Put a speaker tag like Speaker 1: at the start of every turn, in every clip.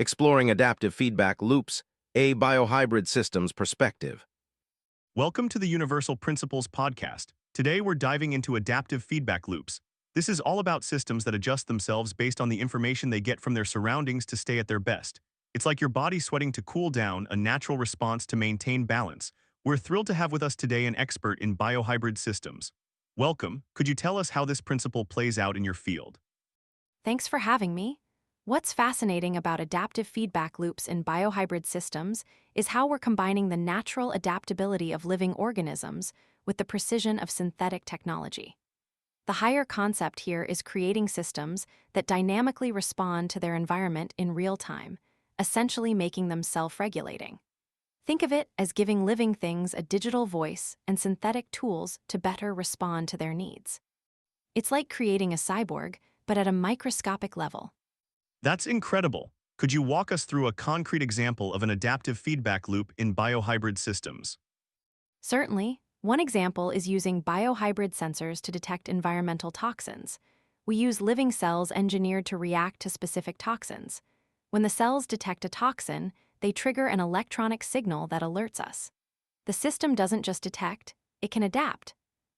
Speaker 1: exploring adaptive feedback loops, a biohybrid systems perspective.
Speaker 2: Welcome to the Universal Principles podcast. Today we're diving into adaptive feedback loops. This is all about systems that adjust themselves based on the information they get from their surroundings to stay at their best. It's like your body sweating to cool down, a natural response to maintain balance. We're thrilled to have with us today an expert in biohybrid systems. Welcome. Could you tell us how this principle plays out in your field?
Speaker 3: Thanks for having me. What's fascinating about adaptive feedback loops in biohybrid systems is how we're combining the natural adaptability of living organisms with the precision of synthetic technology. The higher concept here is creating systems that dynamically respond to their environment in real time, essentially making them self-regulating. Think of it as giving living things a digital voice and synthetic tools to better respond to their needs. It's like creating a cyborg, but at a microscopic level.
Speaker 2: That's incredible. Could you walk us through a concrete example of an adaptive feedback loop in biohybrid systems?
Speaker 3: Certainly, one example is using biohybrid sensors to detect environmental toxins. We use living cells engineered to react to specific toxins. When the cells detect a toxin, they trigger an electronic signal that alerts us. The system doesn't just detect, it can adapt.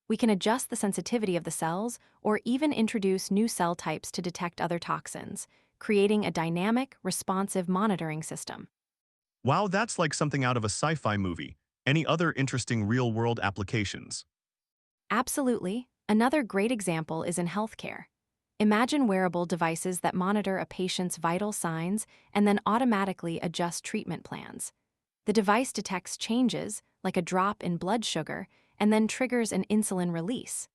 Speaker 3: We can adjust the sensitivity of the cells or even introduce new cell types to detect other toxins, creating a dynamic, responsive monitoring system.
Speaker 2: Wow, that's like something out of a sci-fi movie. Any other interesting real-world applications?
Speaker 3: Absolutely. Another great example is in healthcare. Imagine wearable devices that monitor a patient's vital signs and then automatically adjust treatment plans. The device detects changes, like a drop in blood sugar, and then triggers an insulin release.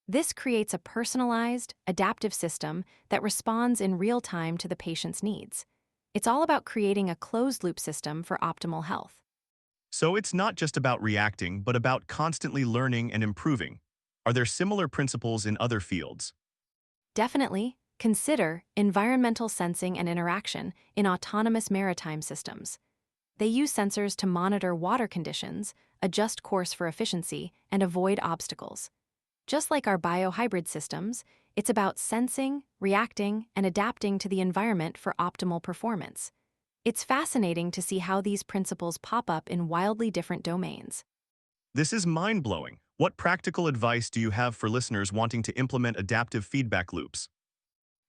Speaker 3: This creates a personalized, adaptive system that responds in real time to the patient's needs. It's all about creating a closed-loop system for optimal health.
Speaker 2: So it's not just about reacting, but about constantly learning and improving. Are there similar principles in other fields?
Speaker 3: Definitely, consider environmental sensing and interaction in autonomous maritime systems. They use sensors to monitor water conditions, adjust course for efficiency, and avoid obstacles. Just like our biohybrid systems, it's about sensing, reacting, and adapting to the environment for optimal performance. It's fascinating to see how these principles pop up in wildly different domains.
Speaker 2: This is mind-blowing. What practical advice do you have for listeners wanting to implement adaptive feedback loops?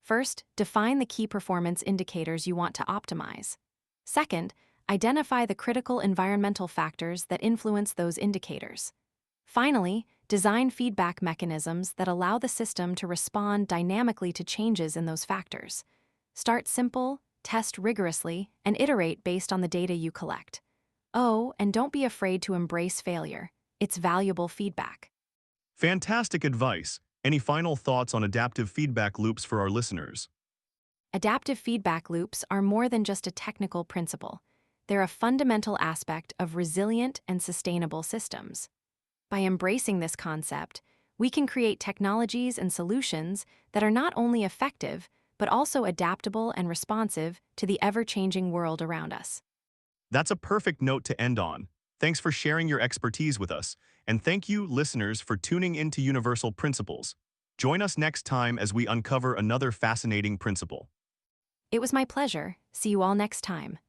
Speaker 3: First, define the key performance indicators you want to optimize. Second, identify the critical environmental factors that influence those indicators. Finally, design feedback mechanisms that allow the system to respond dynamically to changes in those factors. Start simple, test rigorously, and iterate based on the data you collect. Oh, and don't be afraid to embrace failure. It's valuable feedback.
Speaker 2: Fantastic advice. Any final thoughts on adaptive feedback loops for our listeners?
Speaker 3: Adaptive feedback loops are more than just a technical principle. They're a fundamental aspect of resilient and sustainable systems. By embracing this concept, we can create technologies and solutions that are not only effective, but also adaptable and responsive to the ever-changing world around us.
Speaker 2: That's a perfect note to end on. Thanks for sharing your expertise with us, and thank you, listeners, for tuning into Universal Principles. Join us next time as we uncover another fascinating principle.
Speaker 3: It was my pleasure. See you all next time.